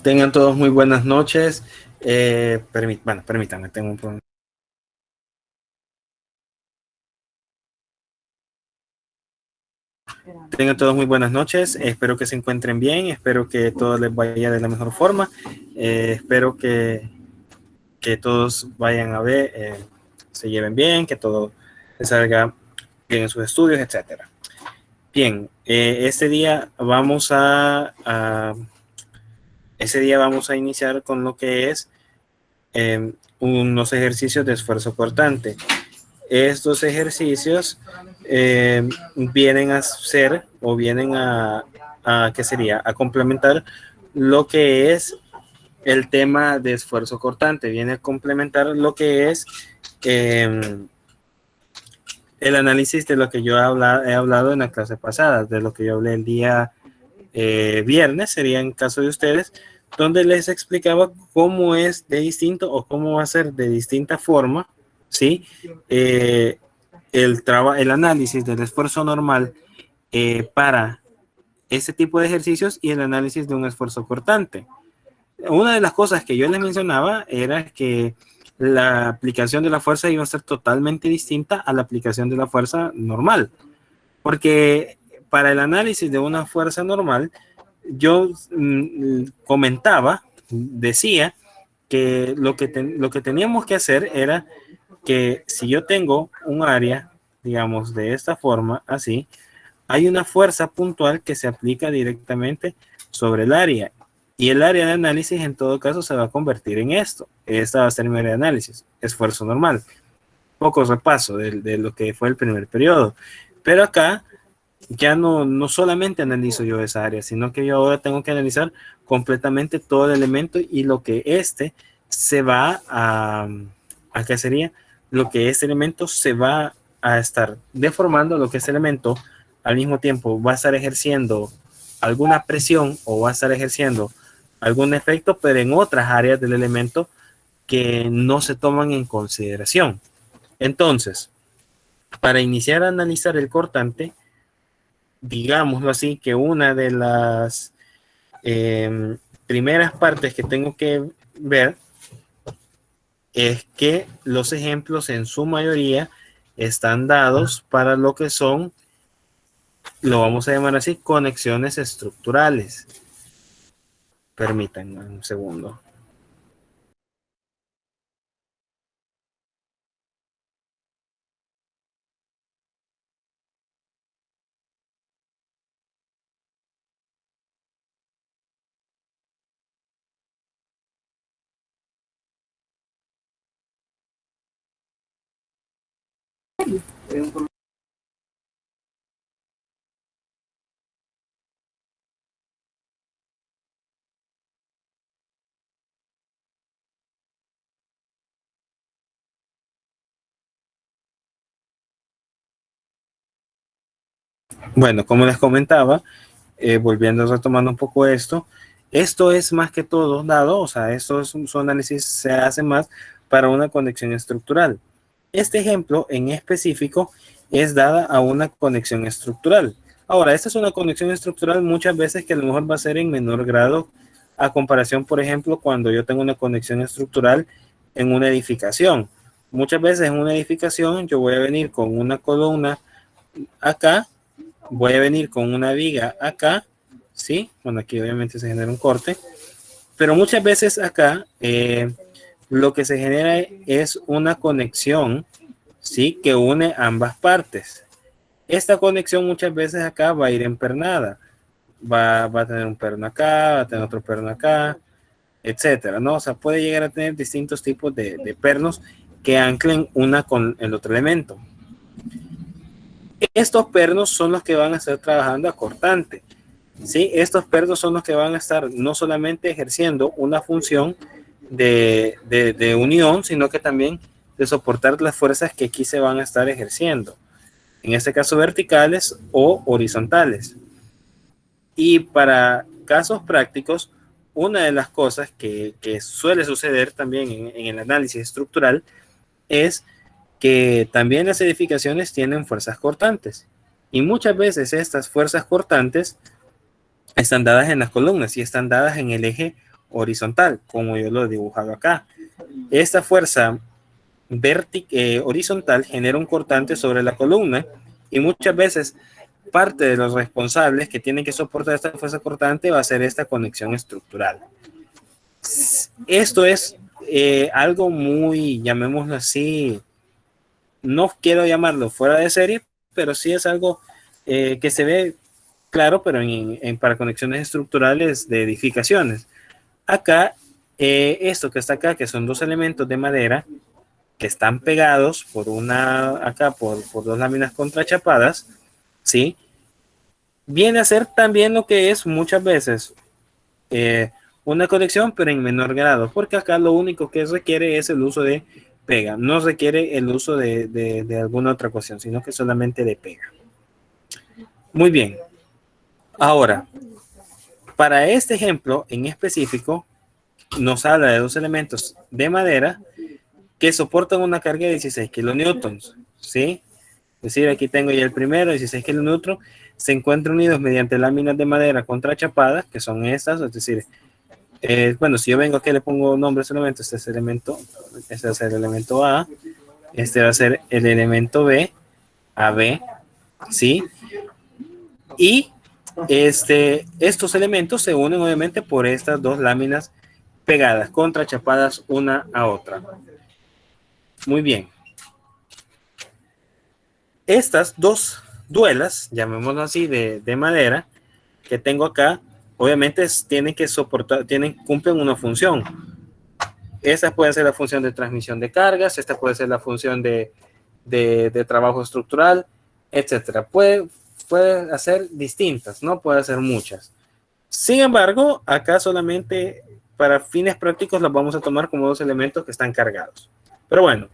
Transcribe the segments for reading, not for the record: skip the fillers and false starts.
Tengan todos muy buenas noches. Permítanme, tengo un problema. Tengan todos muy buenas noches. Espero que se encuentren bien. Espero que todo les vaya de la mejor forma. Espero que todos vayan a ver, se lleven bien, que todo les salga bien en sus estudios, etcétera. Bien, ese día vamos a iniciar con lo que es unos ejercicios de esfuerzo cortante. Estos ejercicios vienen a ser o vienen ¿qué sería? A complementar lo que es el tema de esfuerzo cortante. Viene a complementar lo que es el análisis de lo que yo he hablado en la clase pasada, de lo que yo hablé el día viernes, sería en caso de ustedes, donde les explicaba cómo es de distinto o cómo va a ser de distinta forma, ¿sí? El análisis del esfuerzo normal para ese tipo de ejercicios y el análisis de un esfuerzo cortante. Una de las cosas que yo les mencionaba era que la aplicación de la fuerza iba a ser totalmente distinta a la aplicación de la fuerza normal, porque para el análisis de una fuerza normal, yo decía que lo que teníamos que hacer era que si yo tengo un área, digamos, de esta forma, así, hay una fuerza puntual que se aplica directamente sobre el área. Y el área de análisis en todo caso se va a convertir en esto. Esta va a ser mi área de análisis, esfuerzo normal. Poco repaso de lo que fue el primer periodo. Pero acá ya no solamente analizo yo esa área, sino que yo ahora tengo que analizar completamente todo el elemento y lo que se va a ¿qué sería? Lo que este elemento se va a estar deformando, lo que este elemento al mismo tiempo va a estar ejerciendo alguna presión o va a estar ejerciendo algún efecto, pero en otras áreas del elemento que no se toman en consideración. Entonces, para iniciar a analizar el cortante, digámoslo así, que una de las primeras partes que tengo que ver es que los ejemplos en su mayoría están dados para lo que son, lo vamos a llamar así, conexiones estructurales. Permítanme un segundo. Bueno, como les comentaba, volviendo a retomar un poco esto es más que todo dado, o sea, su análisis se hace más para una conexión estructural. Este ejemplo en específico es dada a una conexión estructural. Ahora, esta es una conexión estructural muchas veces que a lo mejor va a ser en menor grado a comparación, por ejemplo, cuando yo tengo una conexión estructural en una edificación. Muchas veces en una edificación yo voy a venir con una columna acá, voy a venir con una viga acá, ¿sí? Bueno, aquí obviamente se genera un corte, pero muchas veces acá lo que se genera es una conexión, ¿sí? Que une ambas partes. Esta conexión muchas veces acá va a ir empernada. Va a tener un perno acá, va a tener otro perno acá, etcétera, ¿no? O sea, puede llegar a tener distintos tipos de pernos que anclen una con el otro elemento. Estos pernos son los que van a estar trabajando a cortante. ¿Sí? Estos pernos son los que van a estar no solamente ejerciendo una función de unión, sino que también de soportar las fuerzas que aquí se van a estar ejerciendo. En este caso verticales o horizontales. Y para casos prácticos, una de las cosas que suele suceder también en el análisis estructural es que también las edificaciones tienen fuerzas cortantes. Y muchas veces estas fuerzas cortantes están dadas en las columnas y están dadas en el eje horizontal, como yo lo he dibujado acá. Esta fuerza horizontal genera un cortante sobre la columna y muchas veces parte de los responsables que tienen que soportar esta fuerza cortante va a ser esta conexión estructural. Esto es algo muy, llamémoslo así, no quiero llamarlo fuera de serie, pero sí es algo que se ve claro, pero para conexiones estructurales de edificaciones. Acá, esto que está acá, que son dos elementos de madera que están pegados por por dos láminas contrachapadas, ¿sí? Viene a ser también lo que es muchas veces una conexión, pero en menor grado, porque acá lo único que requiere es el uso de pega, no requiere el uso de alguna otra cuestión, sino que solamente de pega. Muy bien. Ahora, para este ejemplo en específico, nos habla de dos elementos de madera que soportan una carga de 16 kilonewtons, ¿sí? Es decir, aquí tengo ya el primero, 16 kilonewtons, se encuentran unidos mediante láminas de madera contrachapadas, que son estas, es decir, bueno, si yo vengo aquí le pongo nombre solamente, este va a ser el elemento A, este va a ser el elemento B, AB, ¿sí? Y estos elementos se unen obviamente por estas dos láminas pegadas, contrachapadas una a otra. Muy bien. Estas dos duelas, llamémoslo así, de madera que tengo acá, obviamente tienen que soportar, cumplen una función. Esta puede ser la función de transmisión de cargas, esta puede ser la función de trabajo estructural, etcétera. Puede hacer distintas, no puede hacer muchas. Sin embargo, acá solamente para fines prácticos los vamos a tomar como dos elementos que están cargados. Pero bueno,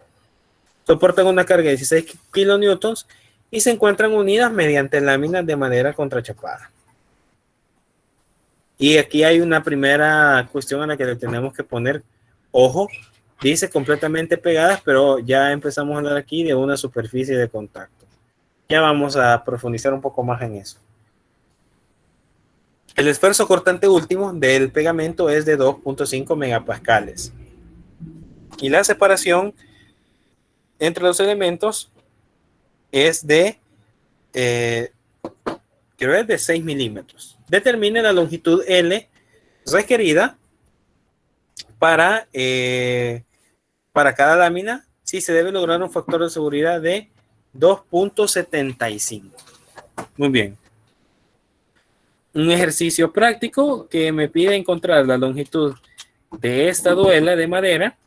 soportan una carga de 16 kilonewtons y se encuentran unidas mediante láminas de madera contrachapada. Y aquí hay una primera cuestión a la que le tenemos que poner ojo. Dice completamente pegadas, pero ya empezamos a hablar aquí de una superficie de contacto. Ya vamos a profundizar un poco más en eso. El esfuerzo cortante último del pegamento es de 2.5 megapascales. Y la separación entre los elementos es creo es de 6 milímetros. Determine la longitud L requerida para cada lámina si se debe lograr un factor de seguridad de 2.75. Muy bien. Un ejercicio práctico que me pide encontrar la longitud de esta duela de madera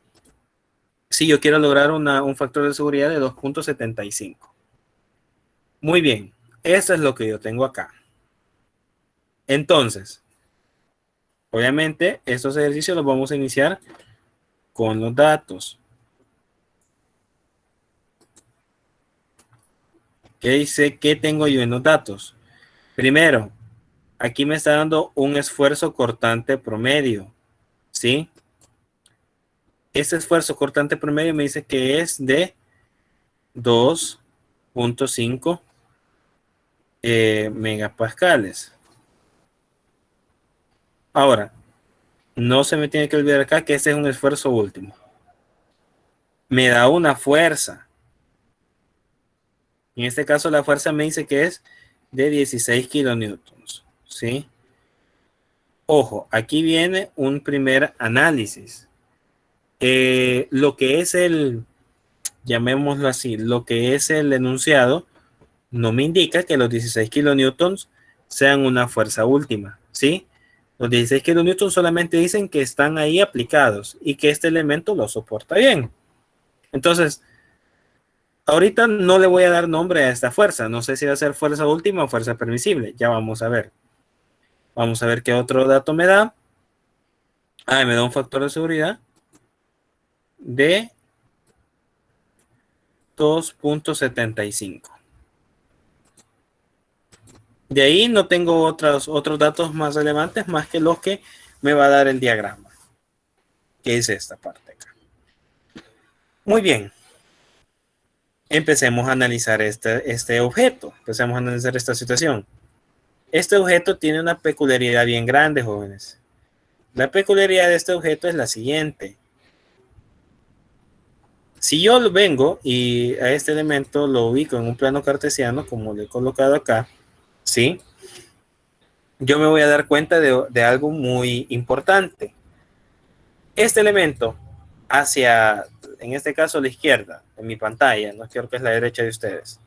si yo quiero lograr un factor de seguridad de 2.75. Muy bien, eso es lo que yo tengo acá. Entonces, obviamente, estos ejercicios los vamos a iniciar con los datos. ¿Qué tengo yo en los datos? Primero, aquí me está dando un esfuerzo cortante promedio, ¿sí? Este esfuerzo cortante promedio me dice que es de 2.5 megapascales. Ahora, no se me tiene que olvidar acá que este es un esfuerzo último. Me da una fuerza. En este caso, la fuerza me dice que es de 16 kilonewtons, ¿sí? Ojo, aquí viene un primer análisis. Lo que es llamémoslo así, lo que es el enunciado no me indica que los 16 kilonewtons sean una fuerza última, ¿sí? Los 16 kilonewtons solamente dicen que están ahí aplicados y que este elemento lo soporta bien. Entonces, ahorita no le voy a dar nombre a esta fuerza. No sé si va a ser fuerza última o fuerza permisible. Ya vamos a ver. Vamos a ver qué otro dato me da. Me da un factor de seguridad de 2.75. De ahí no tengo otros datos más relevantes más que los que me va a dar el diagrama, que es esta parte acá. Muy bien. Empecemos a analizar este objeto. Empecemos a analizar esta situación. Este objeto tiene una peculiaridad bien grande, jóvenes. La peculiaridad de este objeto es la siguiente. Si yo vengo y a este elemento lo ubico en un plano cartesiano, como lo he colocado acá, ¿sí? Yo me voy a dar cuenta de algo muy importante. Este elemento hacia, en este caso, la izquierda, en mi pantalla, no quiero que es la derecha de ustedes,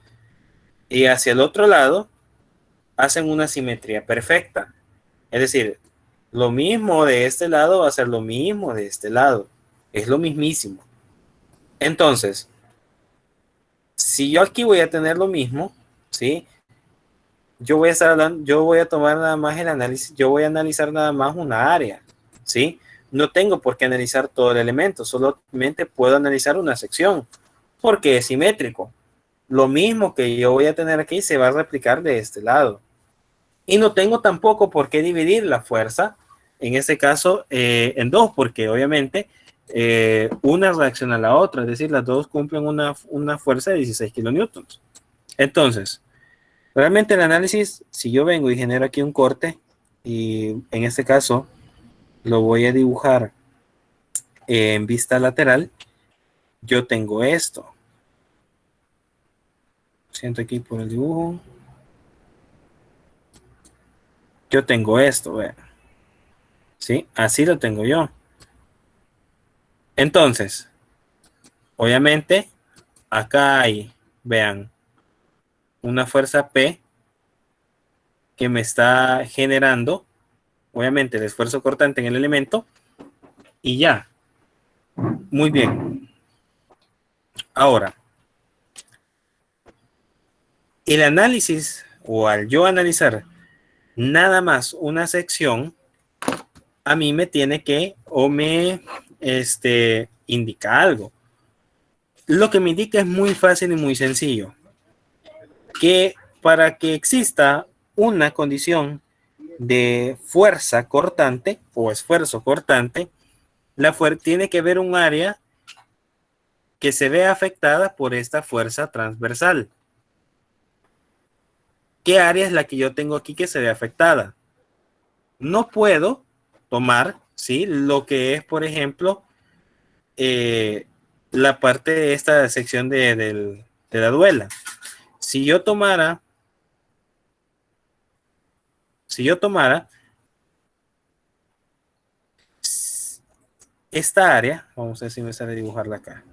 y hacia el otro lado, hacen una simetría perfecta. Es decir, lo mismo de este lado va a ser lo mismo de este lado. Es lo mismísimo. Entonces, si yo aquí voy a tener lo mismo, ¿sí? Yo voy a estar hablando, yo voy a tomar nada más el análisis, yo voy a analizar nada más una área, ¿sí? No tengo por qué analizar todo el elemento, solamente puedo analizar una sección, porque es simétrico. Lo mismo que yo voy a tener aquí se va a replicar de este lado. Y no tengo tampoco por qué dividir la fuerza, en este caso, en dos, porque obviamente una reacciona a la otra, es decir, las dos cumplen una fuerza de 16 kilonewtons. Entonces, realmente el análisis, si yo vengo y genero aquí un corte, y en este caso lo voy a dibujar en vista lateral, yo tengo esto. Siento aquí por el dibujo. Yo tengo esto, vean. ¿Sí? Así lo tengo yo. Entonces, obviamente, acá hay, vean, una fuerza P que me está generando, obviamente, el esfuerzo cortante en el elemento, y ya. Muy bien. Ahora, el análisis, o al yo analizar nada más una sección, a mí me tiene que, o me indica algo. Lo que me indica es muy fácil y muy sencillo. Que para que exista una condición de fuerza cortante o esfuerzo cortante, tiene que haber un área que se vea afectada por esta fuerza transversal. ¿Qué área es la que yo tengo aquí que se ve afectada? No puedo tomar, ¿sí? Lo que es, por ejemplo, la parte de esta sección de la duela. Si yo tomara esta área, vamos a ver si me sale dibujarla acá.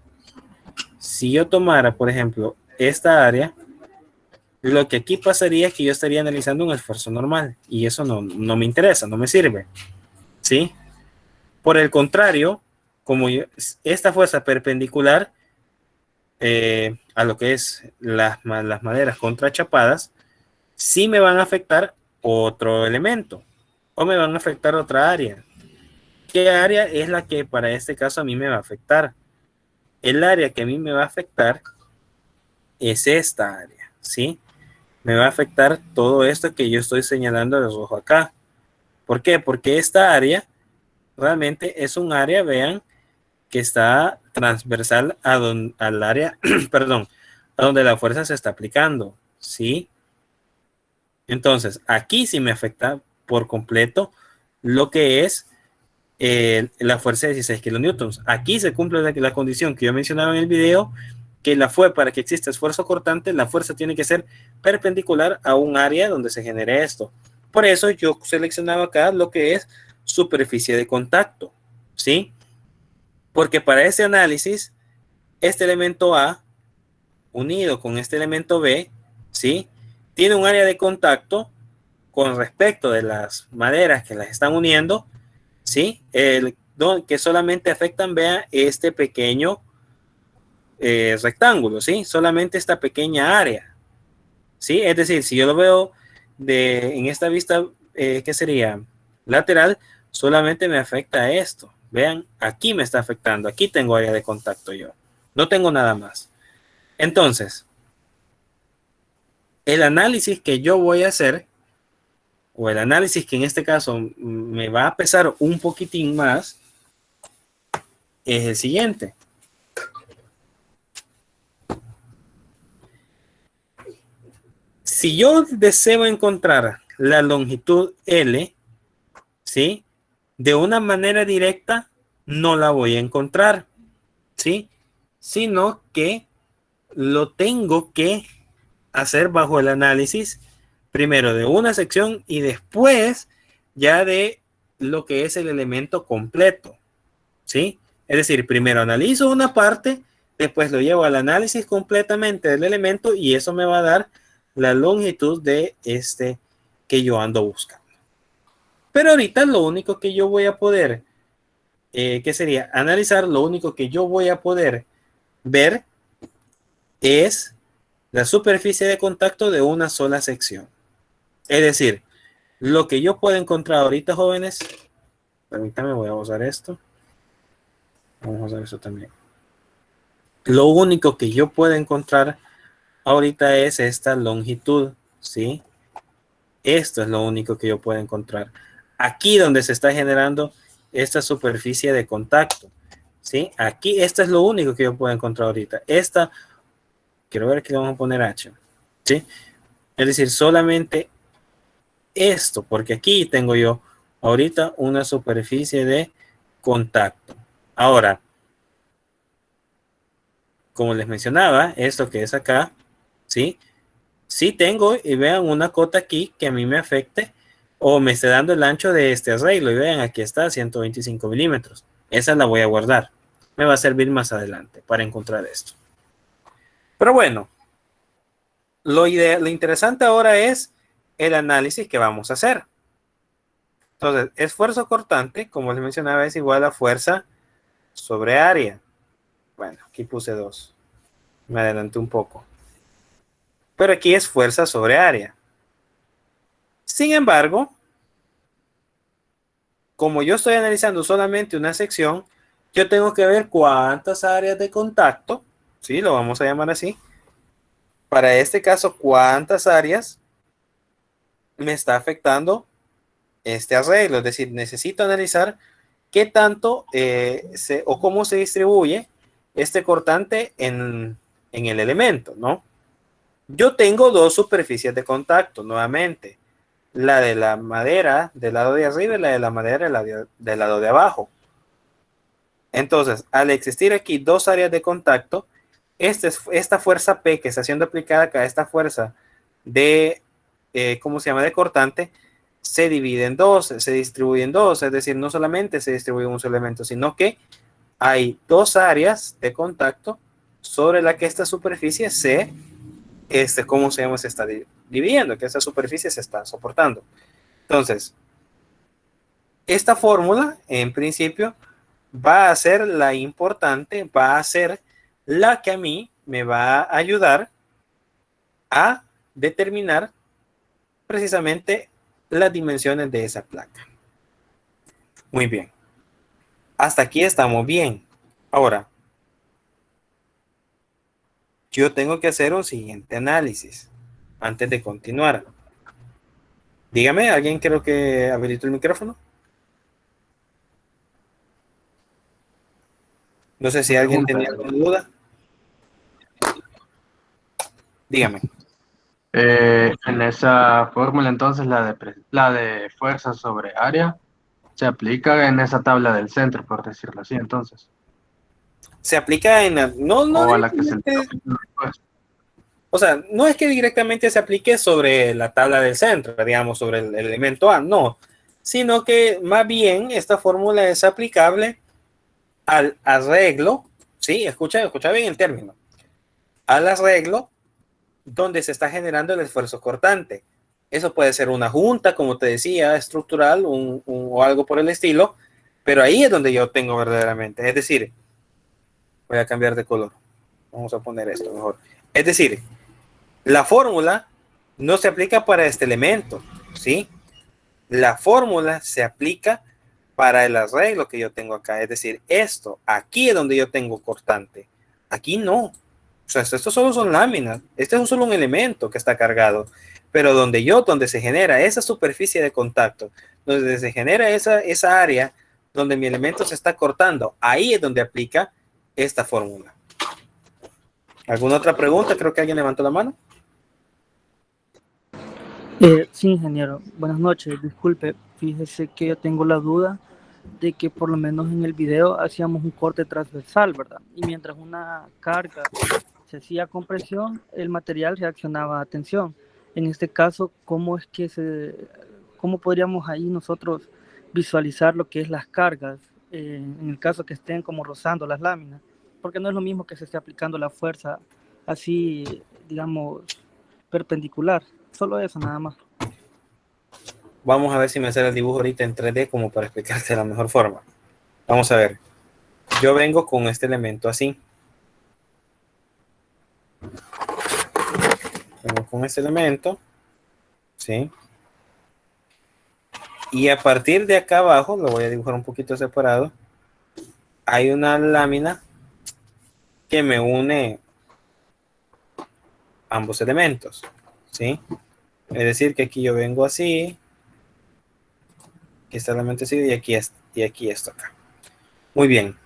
Si yo tomara, por ejemplo, esta área, lo que aquí pasaría es que yo estaría analizando un esfuerzo normal y eso no me interesa, no me sirve, ¿sí? Por el contrario, como esta fuerza perpendicular a lo que es las maderas contrachapadas, sí me van a afectar otro elemento o me van a afectar otra área. ¿Qué área es la que para este caso a mí me va a afectar? El área que a mí me va a afectar es esta área, ¿sí? Me va a afectar todo esto que yo estoy señalando de rojo acá. ¿Por qué? Porque esta área realmente es un área, vean, que está transversal al área, perdón, a donde la fuerza se está aplicando, ¿sí? Entonces, aquí sí me afecta por completo lo que es la fuerza de 16 kilonewtons. Aquí se cumple la condición que yo mencionaba en el video, que para que exista esfuerzo cortante, la fuerza tiene que ser perpendicular a un área donde se genere esto. Por eso yo seleccionaba acá lo que es superficie de contacto, ¿sí? Porque para ese análisis, este elemento A unido con este elemento B, ¿sí? Tiene un área de contacto con respecto de las maderas que las están uniendo, ¿sí? Que solamente afectan, vea, este pequeño rectángulo, ¿sí? Solamente esta pequeña área, ¿sí? Es decir, si yo lo veo en esta vista, ¿qué sería? Lateral, solamente me afecta esto. Vean, aquí me está afectando, aquí tengo área de contacto yo. No tengo nada más. Entonces, el análisis que yo voy a hacer, o el análisis que en este caso me va a pesar un poquitín más, es el siguiente. Si yo deseo encontrar la longitud L, ¿sí? de una manera directa no la voy a encontrar, ¿sí? Sino que lo tengo que hacer bajo el análisis primero de una sección y después ya de lo que es el elemento completo, ¿sí? Es decir, primero analizo una parte, después lo llevo al análisis completamente del elemento y eso me va a dar la longitud de este que yo ando buscando. Pero ahorita lo único que yo voy a poder, ¿qué sería? Analizar, lo único que yo voy a poder ver es la superficie de contacto de una sola sección. Es decir, lo que yo puedo encontrar ahorita, jóvenes, permítame, voy a usar esto. Vamos a usar eso también. Lo único que yo puedo encontrar ahorita es esta longitud, ¿sí? Esto es lo único que yo puedo encontrar. Aquí donde se está generando esta superficie de contacto, ¿sí? Aquí, esto es lo único que yo puedo encontrar ahorita. Esta, quiero ver que le vamos a poner H, ¿sí? Es decir, solamente esto, porque aquí tengo yo ahorita una superficie de contacto. Ahora, como les mencionaba, esto que es acá, ¿sí? Sí tengo, y vean una cota aquí que a mí me afecte o me esté dando el ancho de este arreglo. Y vean, aquí está, 125 milímetros. Esa la voy a guardar. Me va a servir más adelante para encontrar esto. Pero bueno, lo interesante ahora es el análisis que vamos a hacer. Entonces, esfuerzo cortante, como les mencionaba, es igual a fuerza sobre área. Bueno, aquí puse 2. Me adelanté un poco. Pero aquí es fuerza sobre área. Sin embargo, como yo estoy analizando solamente una sección, yo tengo que ver cuántas áreas de contacto, ¿sí? Lo vamos a llamar así. Para este caso, cuántas áreas me está afectando este arreglo. Es decir, necesito analizar qué tanto o cómo se distribuye este cortante en el elemento, ¿no? Yo tengo dos superficies de contacto, nuevamente. La de la madera del lado de arriba y la de la madera del lado de abajo. Entonces, al existir aquí dos áreas de contacto, esta fuerza P que está siendo aplicada acá, esta fuerza de, ¿cómo se llama?, de cortante, se divide en dos, se distribuye en dos, es decir, no solamente se distribuye un solo elemento, sino que hay dos áreas de contacto sobre la que esta superficie ¿cómo se llama?, se está dividiendo, que esta superficie se está soportando. Entonces, esta fórmula, en principio, va a ser la importante, va a ser la que a mí me va a ayudar a determinar precisamente las dimensiones de esa placa. Muy bien. Hasta aquí estamos bien. Ahora, yo tengo que hacer un siguiente análisis antes de continuar. Dígame, ¿alguien creo que habilitó el micrófono? No sé si alguien tenía alguna duda. Dígame. En esa fórmula, entonces, la de fuerza sobre área se aplica en esa tabla del centro, por decirlo así, entonces. Se aplica en no O a la que se directamente, le después. o sea, no es que directamente se aplique sobre la tabla del centro, digamos, sobre el elemento A, no, sino que más bien esta fórmula es aplicable al arreglo, sí, escucha bien el término, al arreglo donde se está generando el esfuerzo cortante. Eso puede ser una junta, como te decía, estructural o algo por el estilo, pero ahí es donde yo tengo verdaderamente, es decir, voy a cambiar de color, vamos a poner esto mejor, es decir, la fórmula no se aplica para este elemento, ¿sí? La fórmula se aplica para el arreglo que yo tengo acá, es decir, esto, aquí es donde yo tengo cortante, aquí no. O sea, esto solo son láminas, este es solo un elemento que está cargado, pero donde se genera esa superficie de contacto, donde se genera esa área donde mi elemento se está cortando, ahí es donde aplica esta fórmula. ¿Alguna otra pregunta? Creo que alguien levantó la mano. Sí, ingeniero. Buenas noches. Disculpe, fíjese que yo tengo la duda de que por lo menos en el video hacíamos un corte transversal, ¿verdad? Y mientras una carga se hacía con presión, el material reaccionaba a tensión. En este caso, ¿cómo podríamos ahí nosotros visualizar lo que es las cargas en el caso que estén como rozando las láminas? Porque no es lo mismo que se esté aplicando la fuerza así, digamos, perpendicular. Solo eso, nada más. Vamos a ver si me sale el dibujo ahorita en 3D como para explicarte de la mejor forma. Vamos a ver. Yo vengo con este elemento así. Vengo con este elemento. ¿Sí? Y a partir de acá abajo, lo voy a dibujar un poquito separado, hay una lámina que me une ambos elementos. ¿Sí? Es decir, que aquí yo vengo así, aquí está el elemento así y aquí esto acá. Muy bien.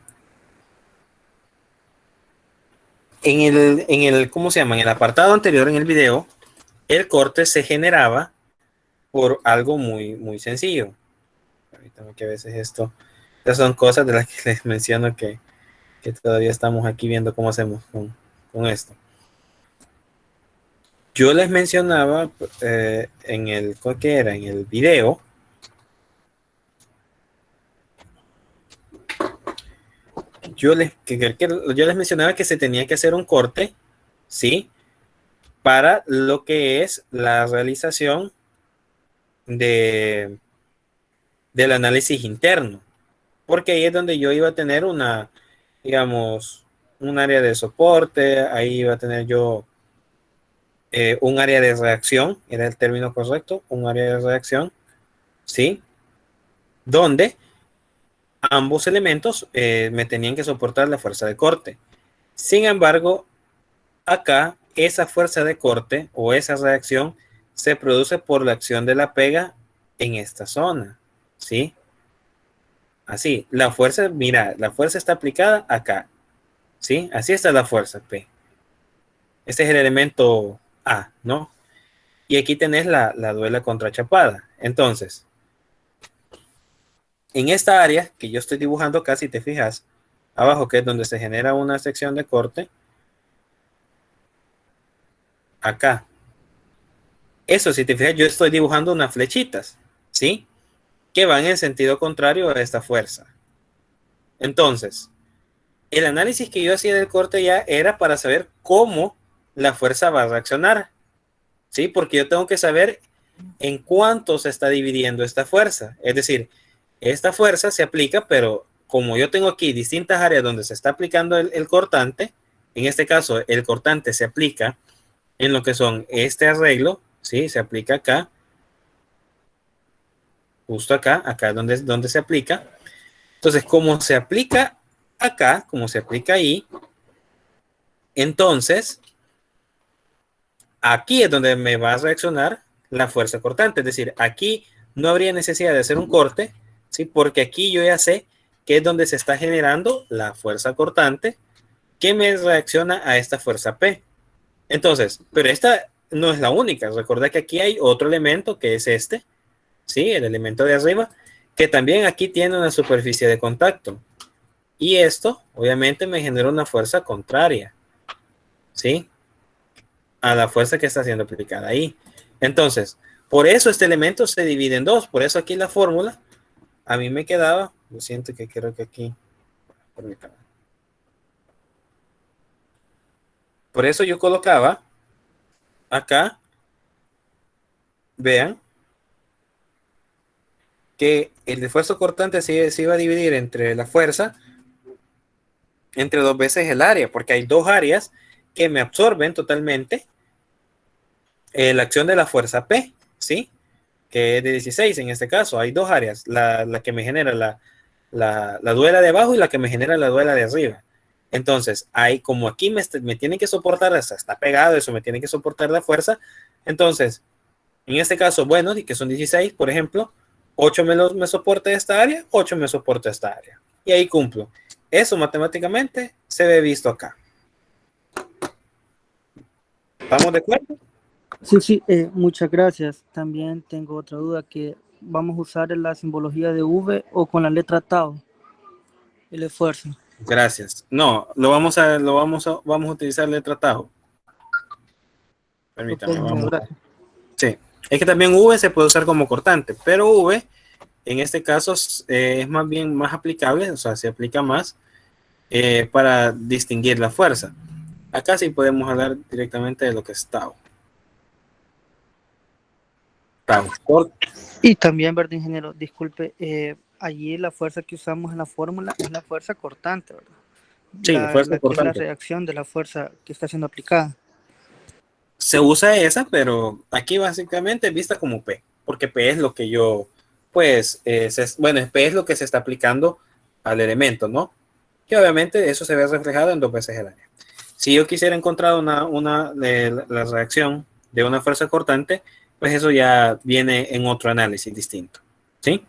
¿Cómo se llama? En el apartado anterior, en el video, el corte se generaba por algo muy, muy sencillo. Ahorita que a veces estas son cosas de las que les menciono que todavía estamos aquí viendo cómo hacemos con esto. Yo les mencionaba en el video, yo les mencionaba que se tenía que hacer un corte, ¿sí? Para lo que es la realización del análisis interno, porque ahí es donde yo iba a tener digamos, un área de soporte, ahí iba a tener yo un área de reacción, era el término correcto, un área de reacción, ¿sí? Donde ambos elementos me tenían que soportar la fuerza de corte. Sin embargo, acá esa fuerza de corte o esa reacción se produce por la acción de la pega en esta zona, ¿sí? Así, la fuerza, mira, la fuerza está aplicada acá, ¿sí? Así está la fuerza, P. Este es el elemento A, ¿no? Y aquí tenés la duela contrachapada. Entonces, en esta área que yo estoy dibujando acá, si te fijas, abajo, que es donde se genera una sección de corte, acá. Eso, si te fijas, yo estoy dibujando unas flechitas, ¿sí? Que van en sentido contrario a esta fuerza. Entonces, el análisis que yo hacía del corte ya era para saber cómo la fuerza va a reaccionar, ¿sí? Porque yo tengo que saber en cuánto se está dividiendo esta fuerza. Es decir, esta fuerza se aplica, pero como yo tengo aquí distintas áreas donde se está aplicando el cortante, en este caso el cortante se aplica en lo que son este arreglo, ¿sí? Se aplica acá, justo acá donde se aplica. Entonces, como se aplica acá, como se aplica ahí, entonces aquí es donde me va a reaccionar la fuerza cortante. Es decir, aquí no habría necesidad de hacer un corte, ¿sí? Porque aquí yo ya sé que es donde se está generando la fuerza cortante que me reacciona a esta fuerza P. Entonces, pero esta no es la única. Recuerda que aquí hay otro elemento que es este, ¿sí? El elemento de arriba, que también aquí tiene una superficie de contacto. Y esto, obviamente, me genera una fuerza contraria, ¿sí? A la fuerza que está siendo aplicada ahí. Entonces, por eso este elemento se divide en dos. Por eso aquí la fórmula, a mí me quedaba, lo siento que creo que aquí, por eso yo colocaba acá, vean, que el esfuerzo cortante se iba a dividir entre la fuerza, entre dos veces el área, porque hay dos áreas que me absorben totalmente la acción de la fuerza P, ¿sí? Que es de 16 en este caso. Hay dos áreas, la que me genera la duela de abajo y la que me genera la duela de arriba. Entonces, hay como aquí me tiene que soportar, está pegado, eso me tiene que soportar la fuerza. Entonces, en este caso, bueno, y que son 16, por ejemplo, 8 me soporta esta área, 8 me soporta esta área. Y ahí cumplo. Eso matemáticamente se ve visto acá. ¿Estamos de acuerdo? Sí, sí, muchas gracias. También tengo otra duda que vamos a usar la simbología de V o con la letra tau, el esfuerzo. Gracias. No, vamos a utilizar letra tajo. Permítame, Ok, vamos. gracias. Sí, es que también V se puede usar como cortante, pero V en este caso es más bien más aplicable, o sea, se aplica más para distinguir la fuerza. Acá sí podemos hablar directamente de lo que es tau. Tau. Y también, ¿verdad, ingeniero? Disculpe, allí la fuerza que usamos en la fórmula es la fuerza cortante, ¿verdad? Sí, fuerza La que es la cortante. reacción de la fuerza que está siendo aplicada. Se usa esa, pero aquí básicamente es vista como P, porque P es lo que yo, pues, bueno, P es lo que se está aplicando al elemento, ¿no? Que obviamente eso se ve reflejado en 2 veces el área. Si yo quisiera encontrar la reacción de una fuerza cortante, pues eso ya viene en otro análisis distinto, ¿sí?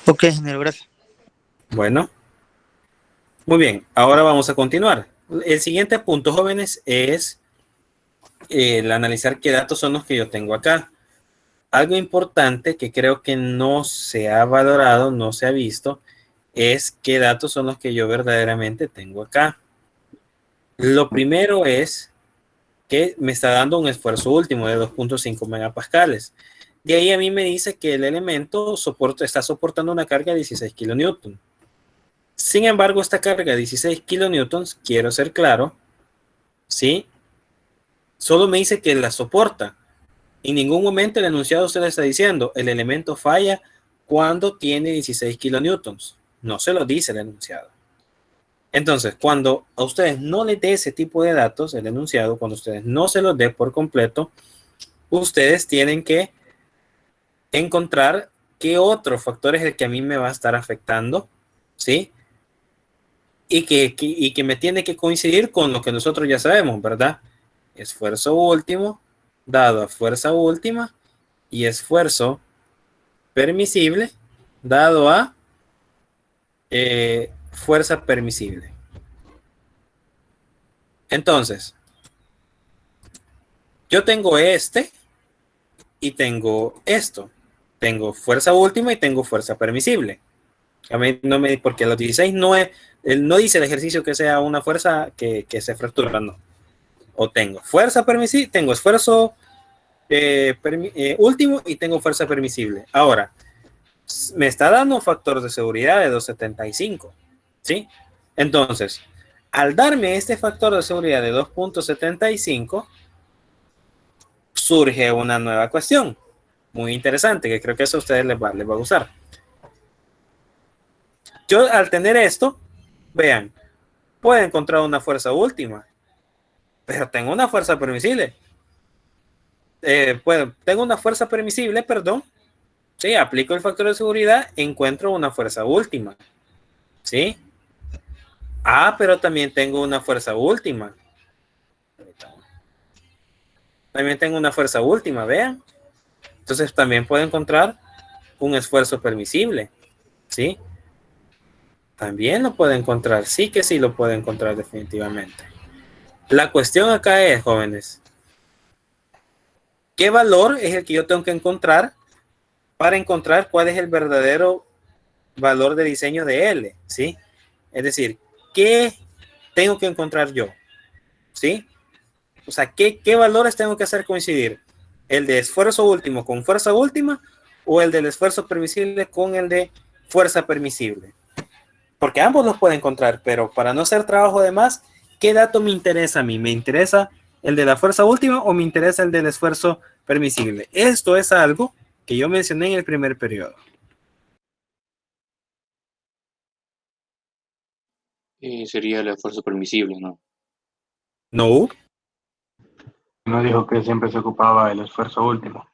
Ok, ingeniero, gracias. Bueno, muy bien, ahora vamos a continuar. El siguiente punto, jóvenes, es el analizar qué datos son los que yo tengo acá. Algo importante que creo que no se ha valorado, no se ha visto, es qué datos son los que yo verdaderamente tengo acá. Lo primero es que me está dando un esfuerzo último de 2.5 megapascales. De ahí a mí me dice que el elemento está soportando una carga de 16 kilonewtons. Sin embargo, esta carga de 16 kilonewtons, quiero ser claro, ¿sí? Solo me dice que la soporta. En ningún momento el enunciado usted le está diciendo el elemento falla cuando tiene 16 kilonewtons. No se lo dice el enunciado. Entonces, cuando a ustedes no les dé ese tipo de datos, el enunciado, cuando ustedes no se los dé por completo, ustedes tienen que encontrar qué otro factor es el que a mí me va a estar afectando, ¿sí? Y que me tiene que coincidir con lo que nosotros ya sabemos, ¿verdad? Esfuerzo último dado a fuerza última y esfuerzo permisible dado a fuerza permisible. Entonces, yo tengo este y tengo esto. Tengo fuerza última y tengo fuerza permisible. A mí no me, porque los 16 no es, no dice el ejercicio que sea una fuerza que se fractura, no. O tengo fuerza permisible, tengo esfuerzo último y tengo fuerza permisible. Ahora, me está dando un factor de seguridad de 2.75, ¿sí? Entonces, al darme este factor de seguridad de 2.75, surge una nueva cuestión muy interesante, que creo que eso a ustedes les va a gustar. Yo al tener esto, vean, puedo encontrar una fuerza última, pero tengo una fuerza permisible. Tengo una fuerza permisible, perdón. Sí, aplico el factor de seguridad, encuentro una fuerza última. ¿Sí? Ah, pero también tengo una fuerza última. También tengo una fuerza última, vean. Entonces también puedo encontrar un esfuerzo permisible. ¿Sí? También lo puedo encontrar. Sí que sí lo puedo encontrar definitivamente. La cuestión acá es, jóvenes, ¿qué valor es el que yo tengo que encontrar para encontrar cuál es el verdadero valor de diseño de L? ¿Sí? Es decir, ¿qué tengo que encontrar yo? ¿Sí? O sea, ¿qué valores tengo que hacer coincidir? ¿El de esfuerzo último con fuerza última o el del esfuerzo permisible con el de fuerza permisible? Porque ambos los puedo encontrar, pero para no hacer trabajo de más, ¿qué dato me interesa a mí? ¿Me interesa el de la fuerza última o me interesa el del esfuerzo permisible? Esto es algo que yo mencioné en el primer periodo. Sería el esfuerzo permisible, ¿no? No, No dijo que siempre se ocupaba el esfuerzo último.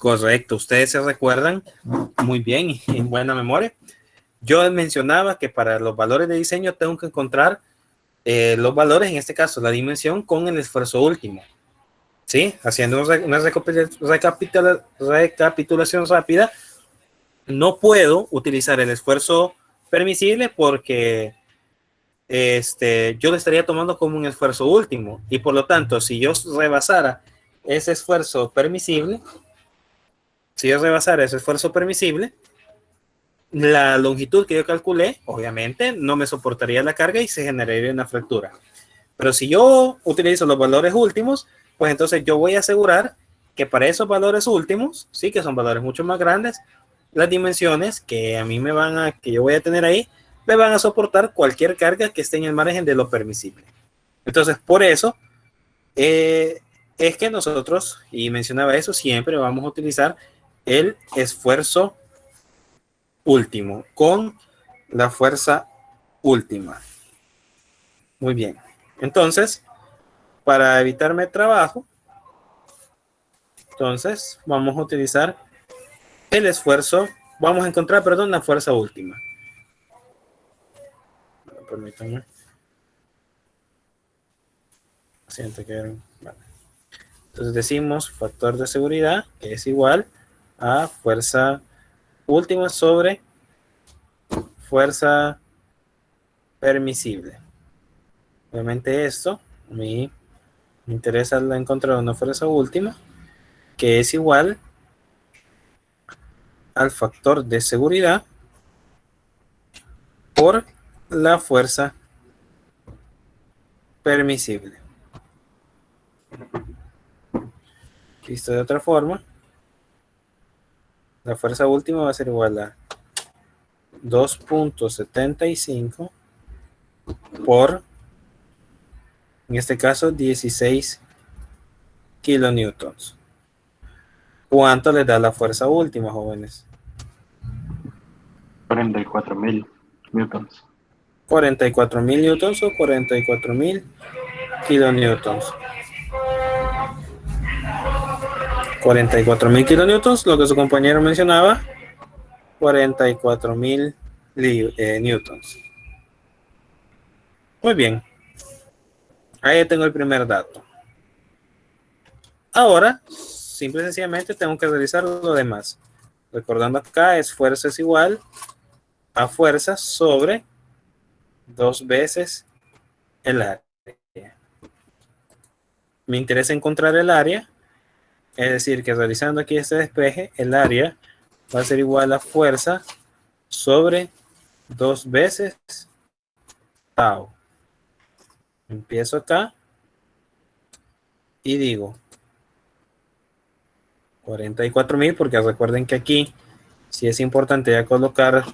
correcto. Ustedes se recuerdan muy bien y en buena memoria. Yo mencionaba que para los valores de diseño tengo que encontrar los valores, en este caso la dimensión, con el esfuerzo último. ¿Sí? Haciendo una recapitulación rápida, no puedo utilizar el esfuerzo permisible porque yo lo estaría tomando como un esfuerzo último y por lo tanto, si yo rebasara ese esfuerzo permisible, Si yo rebasara ese esfuerzo permisible, la longitud que yo calculé, obviamente, no me soportaría la carga y se generaría una fractura. Pero si yo utilizo los valores últimos, pues entonces yo voy a asegurar que para esos valores últimos, sí, que son valores mucho más grandes, las dimensiones que a mí que yo voy a tener ahí, me van a soportar cualquier carga que esté en el margen de lo permisible. Entonces, por eso es que nosotros, y mencionaba eso, siempre vamos a utilizar el esfuerzo último con la fuerza última. Muy bien. Entonces, para evitarme trabajo, entonces vamos a utilizar el esfuerzo, vamos a encontrar, perdón, la fuerza última. Permítanme. Siento que... Vale. Entonces decimos factor de seguridad, que es igual a fuerza última sobre fuerza permisible. Obviamente esto, a mí me interesa encontrar una fuerza última, que es igual al factor de seguridad por la fuerza permisible. Visto de otra forma, la fuerza última va a ser igual a 2.75 por, en este caso, 16 kilonewtons. ¿Cuánto le da la fuerza última, jóvenes? 44.000 newtons. 44.000 newtons o 44.000 kilonewtons. 44.000 kilonewtons, lo que su compañero mencionaba, 44.000 newtons. Muy bien. Ahí tengo el primer dato. Ahora, simple y sencillamente tengo que realizar lo demás. Recordando acá, esfuerzo es igual a fuerza sobre 2 veces el área. Me interesa encontrar el área, es decir, que realizando aquí este despeje, el área va a ser igual a fuerza sobre 2 veces tau. Empiezo acá y digo 44.000, porque recuerden que aquí sí es importante ya colocar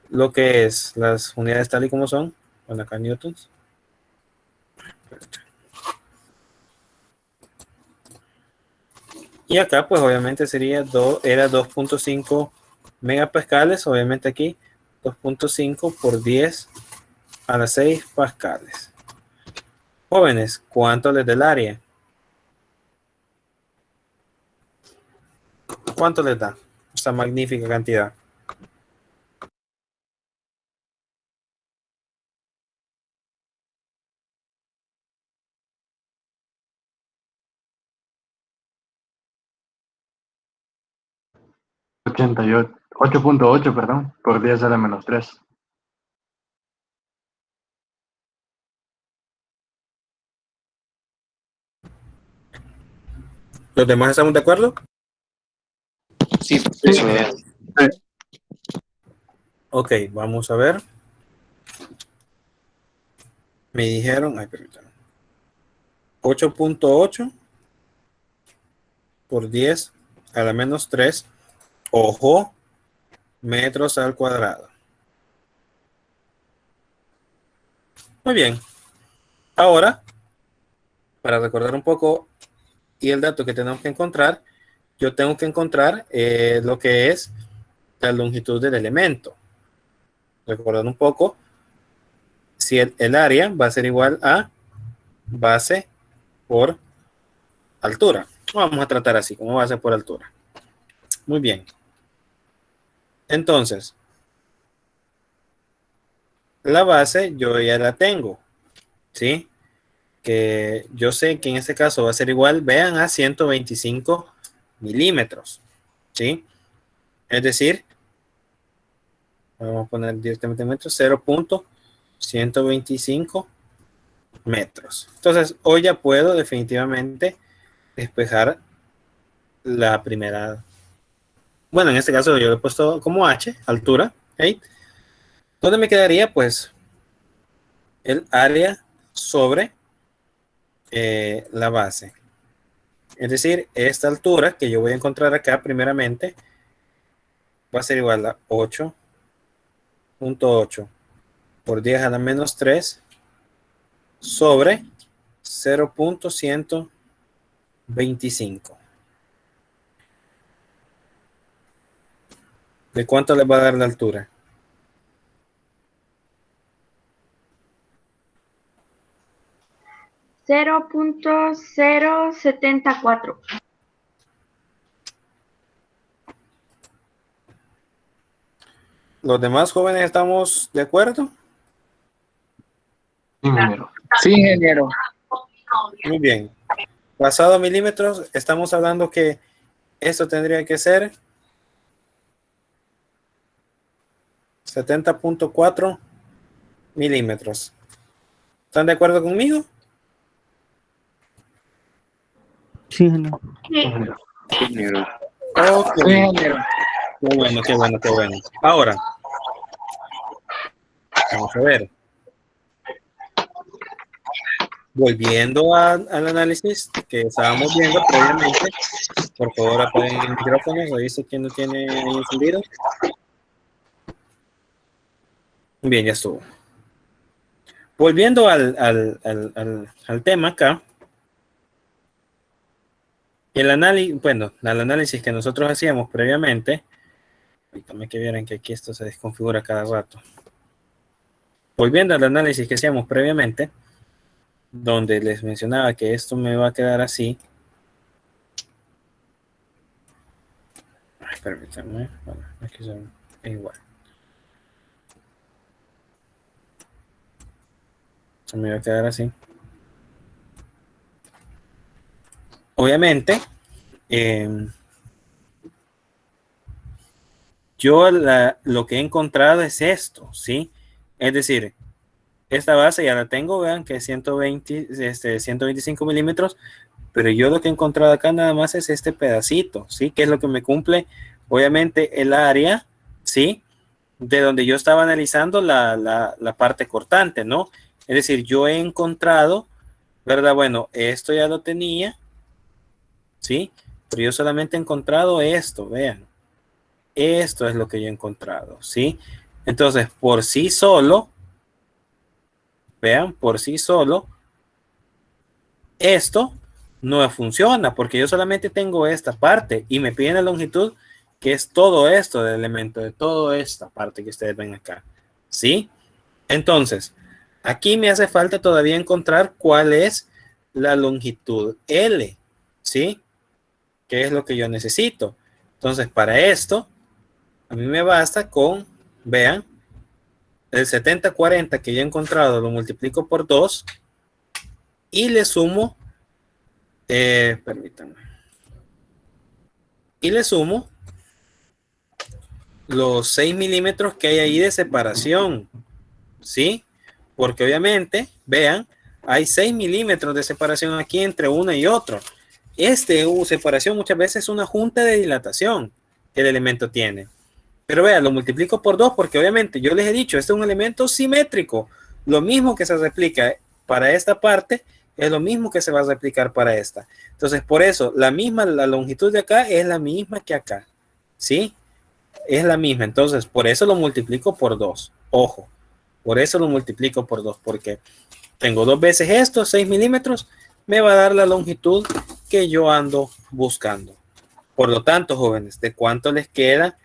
lo que es las unidades tal y como son. Bueno, acá newtons. Y acá pues obviamente sería era 2.5 megapascales, obviamente aquí 2.5 por 10 a la 6 pascales. Jóvenes, ¿cuánto les da el área? ¿Cuánto les da esta magnífica cantidad? .8, 8.8, perdón, por 10 a la menos 3. ¿Los demás estamos de acuerdo? Sí, Sí. eso Ok, vamos a ver. Me dijeron, ay, permítanme, 8.8 por 10 a la menos 3, ojo, metros al cuadrado. Muy bien. Ahora, para recordar un poco y el dato que tenemos que encontrar, yo tengo que encontrar lo que es la longitud del elemento. Recordando un poco, si el área va a ser igual a base por altura. Vamos a tratar así, como base por altura. Muy bien. Entonces, la base yo ya la tengo, ¿sí? Que yo sé que en este caso va a ser igual, vean, a 125 milímetros, ¿sí? Es decir, vamos a poner directamente metros, 0.125 metros. Entonces, hoy ya puedo definitivamente despejar la primera bueno, en este caso yo lo he puesto como H, altura, ¿ok? ¿Dónde me quedaría? Pues el área sobre la base. Es decir, esta altura que yo voy a encontrar acá primeramente va a ser igual a 8.8 por 10 a la menos 3 sobre 0.125. ¿De cuánto les va a dar la altura? 0.074. ¿Los demás jóvenes estamos de acuerdo? Sí, ingeniero. Sí, ingeniero. Muy bien. Pasado a milímetros, estamos hablando que esto tendría que ser 70.4 milímetros. ¿Están de acuerdo conmigo? Sí, ingeniero. Ingeniero. Sí, ingeniero. Ok. Sí, ingeniero. Qué bueno, qué bueno, qué bueno. Ahora, vamos a ver. Volviendo al análisis que estábamos viendo previamente, por favor apaguen el micrófono, revise quién no tiene ahí encendido. Bien, ya estuvo. Volviendo al tema acá, el análisis, bueno, al análisis que nosotros hacíamos previamente, permítanme que vieran que aquí esto se desconfigura cada rato. Volviendo al análisis que hacíamos previamente, donde les mencionaba que esto me va a quedar así. Ay, permítanme, bueno, aquí son igual. Se me va a quedar así. Obviamente, yo lo que he encontrado es esto, ¿sí? Es decir, esta base ya la tengo, vean que es 125 milímetros, pero yo lo que he encontrado acá nada más es este pedacito, ¿sí? Que es lo que me cumple, obviamente, el área, ¿sí? De donde yo estaba analizando la parte cortante, ¿no? Es decir, yo he encontrado, ¿verdad? Bueno, esto ya lo tenía, ¿sí? Pero yo solamente he encontrado esto, vean. Esto es lo que yo he encontrado, ¿sí? Entonces, por sí solo, vean, por sí solo, esto no funciona porque yo solamente tengo esta parte y me piden la longitud que es todo esto del elemento, de toda esta parte que ustedes ven acá, ¿sí? Entonces, aquí me hace falta todavía encontrar cuál es la longitud L, ¿sí? ¿Qué es lo que yo necesito? Entonces, para esto, a mí me basta con, vean, el 70-40 que ya he encontrado lo multiplico por 2 y le sumo, permítanme, y le sumo los 6 milímetros que hay ahí de separación, ¿sí? Porque obviamente, vean, hay 6 milímetros de separación aquí entre uno y otro. Separación muchas veces es una junta de dilatación que el elemento tiene. Pero vean, lo multiplico por 2 porque obviamente yo les he dicho, este es un elemento simétrico. Lo mismo que se replica para esta parte es lo mismo que se va a replicar para esta. Entonces, por eso, la longitud de acá es la misma que acá, ¿sí? Es la misma. Entonces, por eso lo multiplico por 2. Ojo, por eso lo multiplico por 2, porque tengo 2 veces esto, 6 milímetros, me va a dar la longitud que yo ando buscando. Por lo tanto, jóvenes, ¿de cuánto les queda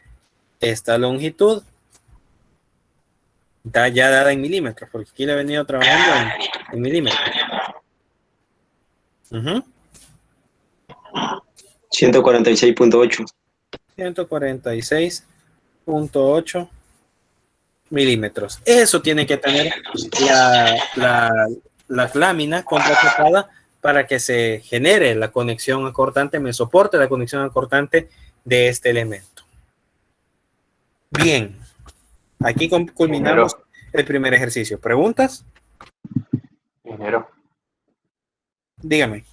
esta longitud? Está ya dada en milímetros, porque aquí le he venido trabajando en milímetros. 146.8. 146.8 milímetros. Eso tiene que tener la lámina contratapada para que se genere la conexión acortante, me soporte la conexión acortante de este elemento. Bien, aquí culminamos el primer ejercicio. ¿Preguntas? Ingeniero. Dígame.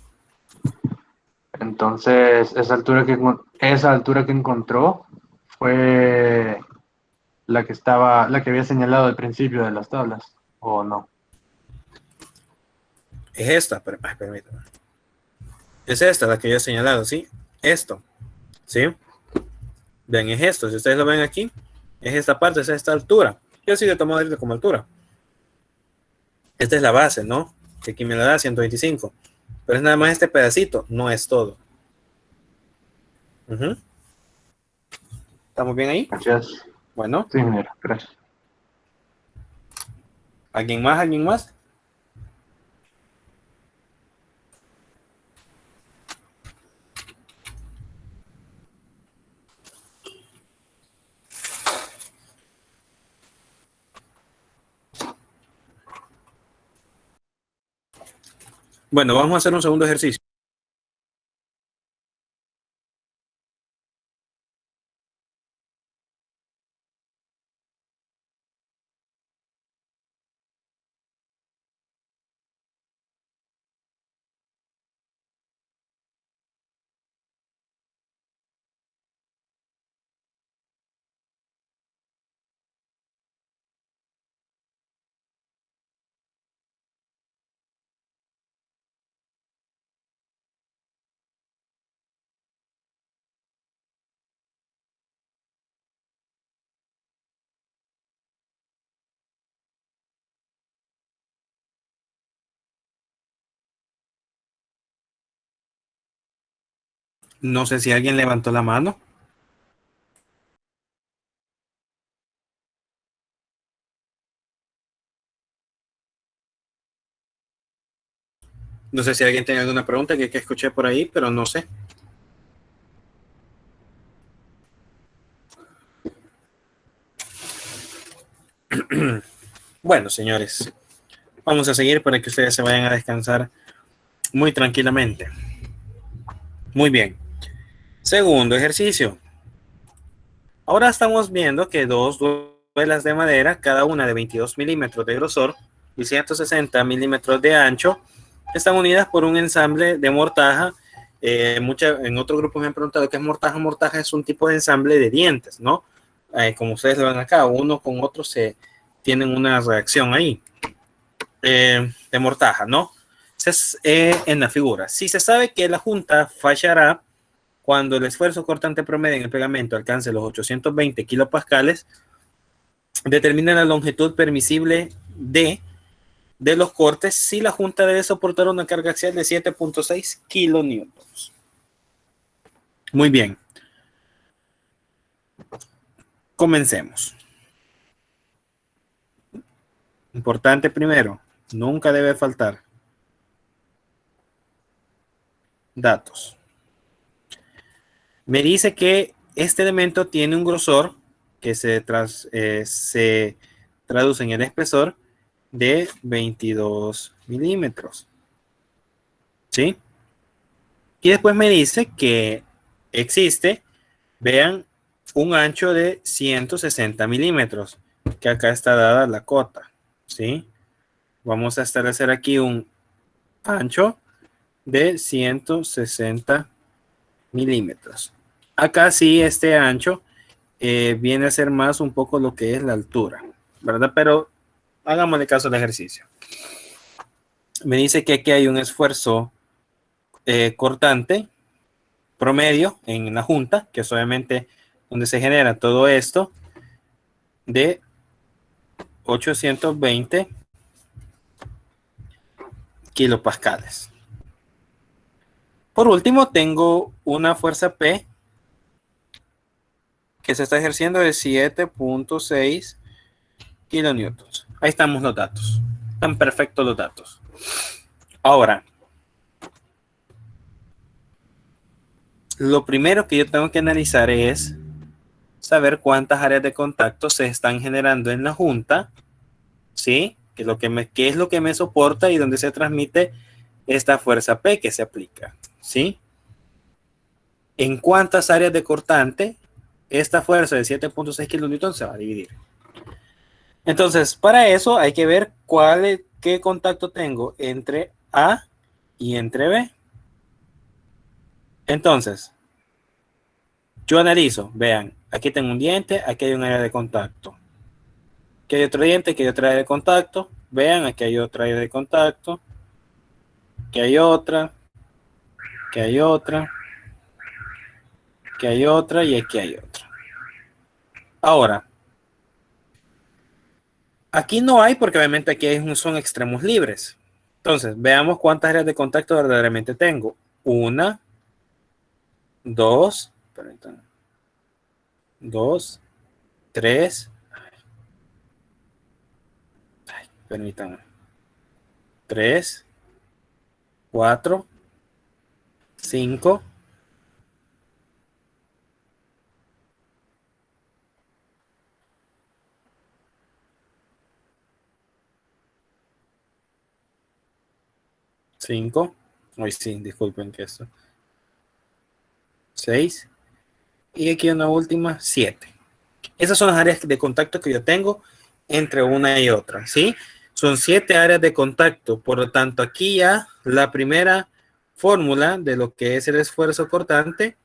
Entonces, esa altura que encontró fue la que había señalado al principio de las tablas, ¿o no? Es esta, pero, permítame. Es esta la que yo he señalado, ¿sí? Esto, ¿sí? Vean, es esto. Si ustedes lo ven aquí, es esta parte, es esta altura. Yo sí le tomo esto como altura. Esta es la base, ¿no? Que aquí me la da 125. Pero es nada más este pedacito, no es todo. Ujú. ¿Estamos bien ahí? Gracias. Bueno, Sí, ingeniero, gracias. ¿alguien más? ¿Alguien más? Bueno, vamos a hacer un segundo ejercicio. No sé si alguien levantó la mano. No sé si alguien tiene alguna pregunta que escuché por ahí, pero no sé. Bueno, señores, vamos a seguir para que ustedes se vayan a descansar muy tranquilamente. Muy bien. Segundo ejercicio. Ahora estamos viendo que dos duelas de madera, cada una de 22 milímetros de grosor y 160 milímetros de ancho, están unidas por un ensamble de mortaja. En otro grupo me han preguntado qué es mortaja. Mortaja es un tipo de ensamble de dientes, ¿no? Como ustedes lo ven acá, uno con otro se tienen una reacción ahí de mortaja, ¿no? En la figura. Si se sabe que la junta fallará cuando el esfuerzo cortante promedio en el pegamento alcance los 820 kilopascales, determina la longitud permisible de los cortes si la junta debe soportar una carga axial de 7.6 kilonewtons. Muy bien. Comencemos. Importante primero, nunca debe faltar datos. Me dice que este elemento tiene un grosor que se traduce en el espesor de 22 milímetros. ¿Sí? Y después me dice que existe, vean, un ancho de 160 milímetros, que acá está dada la cota. ¿Sí? Vamos a establecer aquí un ancho de 160 milímetros. Acá sí, este ancho viene a ser más un poco lo que es la altura, ¿verdad? Pero hagámosle caso al ejercicio. Me dice que aquí hay un esfuerzo cortante promedio en la junta, que es obviamente donde se genera todo esto, de 820 kilopascales. Por último, tengo una fuerza P que se está ejerciendo de 7.6 kilonewtons. Ahí estamos los datos. Están perfectos los datos. Ahora, lo primero que yo tengo que analizar es saber cuántas áreas de contacto se están generando en la junta, ¿sí? ¿Qué es lo que me soporta y dónde se transmite esta fuerza P que se aplica, ¿sí? ¿En cuántas áreas de cortante esta fuerza de 7.6 kilonewtons se va a dividir? Entonces, para eso hay que ver qué contacto tengo entre A y entre B. Entonces, yo analizo, vean, Aquí tengo un diente, aquí hay un área de contacto. Aquí hay otro diente, aquí hay otra área de contacto. Vean, aquí hay otra área de contacto. Aquí hay otra. Aquí hay otra. Aquí hay otra y aquí hay otra. Ahora, aquí no hay porque obviamente aquí son extremos libres. Entonces, veamos cuántas áreas de contacto verdaderamente tengo. Una, dos, permítanme, dos, tres, permítanme, tres, cuatro, cinco, cinco, hoy sí, disculpen que esto, seis, y aquí una última, siete. Esas son las áreas de contacto que yo tengo entre una y otra, ¿sí? Son 7 áreas de contacto, por lo tanto aquí ya la primera fórmula de lo que es el esfuerzo cortante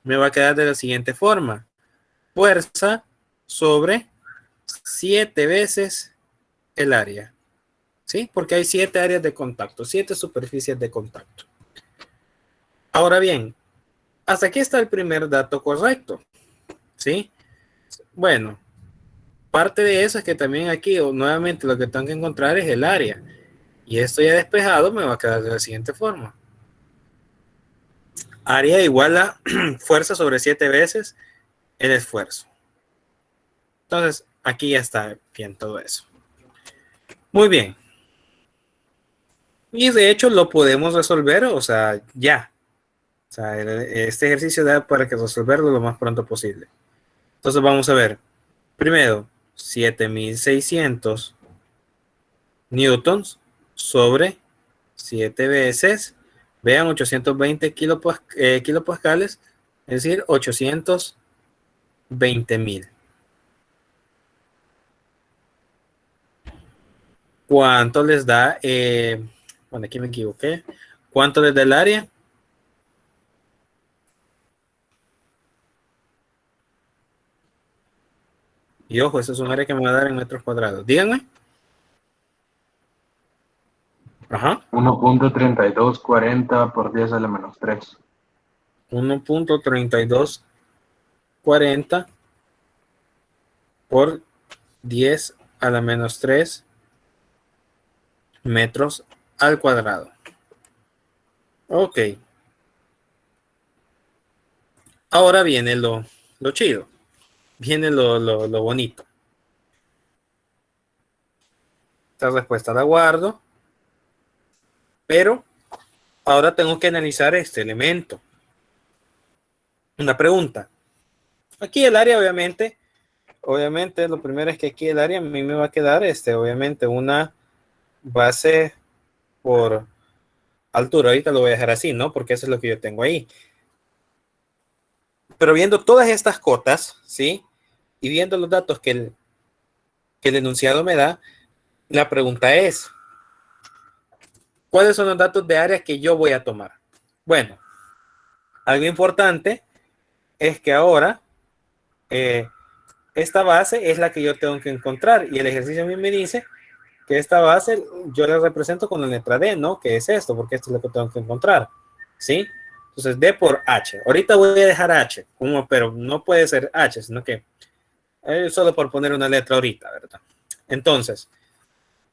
me va a quedar de la siguiente forma. Fuerza sobre 7 veces el área, ¿sí? Porque hay 7 áreas de contacto, 7 superficies de contacto. Ahora bien, hasta aquí está el primer dato correcto, ¿sí? Bueno, parte de eso es que también aquí nuevamente lo que tengo que encontrar es el área. Y esto ya despejado me va a quedar de la siguiente forma. Área igual a fuerza sobre 7 veces el esfuerzo. Entonces, aquí ya está bien todo eso. Muy bien. Y de hecho lo podemos resolver, o sea, ya. O sea, este ejercicio da para que resolverlo lo más pronto posible. Entonces vamos a ver. Primero, 7600 newtons sobre 7 veces. Vean, 820 kilopascales, es decir, 820,000. ¿Cuánto les da? Bueno, aquí me equivoqué. ¿Cuánto les da el área? Y ojo, eso es un área que me va a dar en metros cuadrados. Díganme. Ajá. 1.3240 por 10 a la menos 3. 1.3240 por 10 a la menos 3 metros al cuadrado. Ok. Ahora viene lo chido. Viene lo bonito. Esta respuesta la guardo. Pero ahora tengo que analizar este elemento. Una pregunta. Aquí el área, obviamente, lo primero es que aquí el área a mí me va a quedar, obviamente, una base por altura. Ahorita lo voy a dejar así, ¿no? Porque eso es lo que yo tengo ahí. Pero viendo todas estas cotas, ¿sí? Y viendo los datos que el enunciado me da, la pregunta es, ¿cuáles son los datos de área que yo voy a tomar? Bueno, algo importante es que ahora esta base es la que yo tengo que encontrar y el ejercicio a mí me dice que esta base yo la represento con la letra D, ¿no? Que es esto, porque esto es lo que tengo que encontrar, ¿sí? Entonces D por H. Ahorita voy a dejar H, pero no puede ser H, sino que solo por poner una letra ahorita, ¿verdad? Entonces,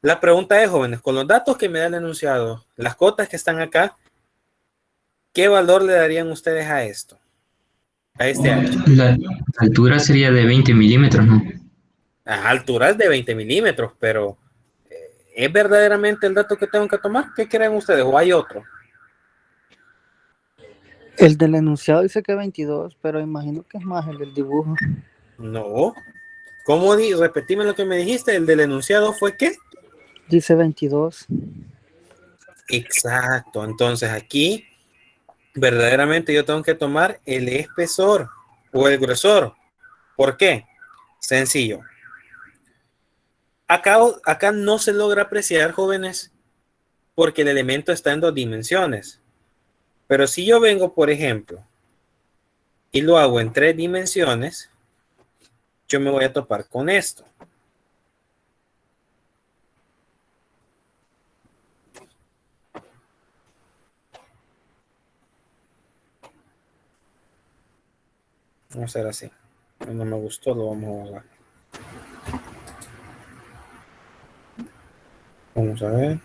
la pregunta es, jóvenes, con los datos que me da el enunciado, las cotas que están acá, ¿qué valor le darían ustedes a esto? A este H. La altura sería de 20 milímetros, ¿no? A alturas de 20 milímetros, pero ¿es verdaderamente el dato que tengo que tomar? ¿Qué creen ustedes? ¿O hay otro? El del enunciado dice que 22, pero imagino que es más el del dibujo. No. ¿Cómo repetime lo que me dijiste? ¿El del enunciado fue qué? Dice 22. Exacto. Entonces aquí verdaderamente yo tengo que tomar el espesor o el grosor. ¿Por qué? Sencillo. Acá no se logra apreciar, jóvenes, porque el elemento está en 2 dimensiones. Pero si yo vengo, por ejemplo, y lo hago en 3 dimensiones, yo me voy a topar con esto. Vamos a hacer así. No me gustó, lo vamos a borrar. Vamos a ver.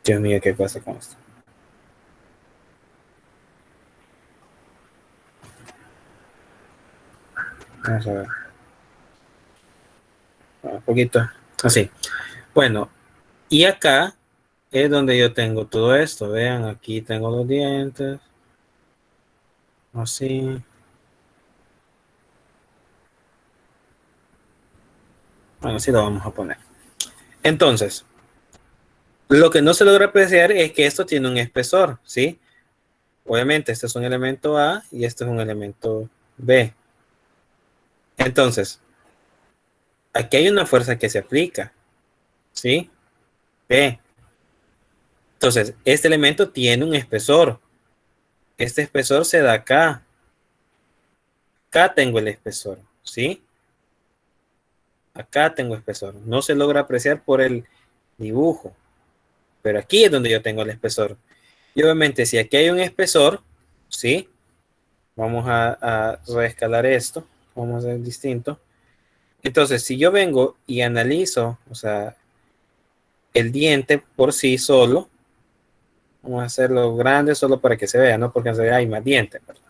Dios mío, ¿qué pasa con esto? Vamos a ver. Un poquito. Así. Bueno, y acá es donde yo tengo todo esto. Vean, aquí tengo los dientes. Así. Bueno, así lo vamos a poner. Entonces, lo que no se logra apreciar es que esto tiene un espesor, ¿sí? Obviamente, este es un elemento A y este es un elemento B. Entonces, aquí hay una fuerza que se aplica, ¿sí? B. Entonces, este elemento tiene un espesor. Este espesor se da acá. Acá tengo el espesor, ¿sí? Acá tengo espesor. No se logra apreciar por el dibujo, pero aquí es donde yo tengo el espesor. Y obviamente, si aquí hay un espesor, ¿sí? Vamos a reescalar esto. Vamos a hacer distinto. Entonces, si yo vengo y analizo, o sea, el diente por sí solo, vamos a hacerlo grande solo para que se vea, ¿no? Porque hay más dientes, ¿verdad?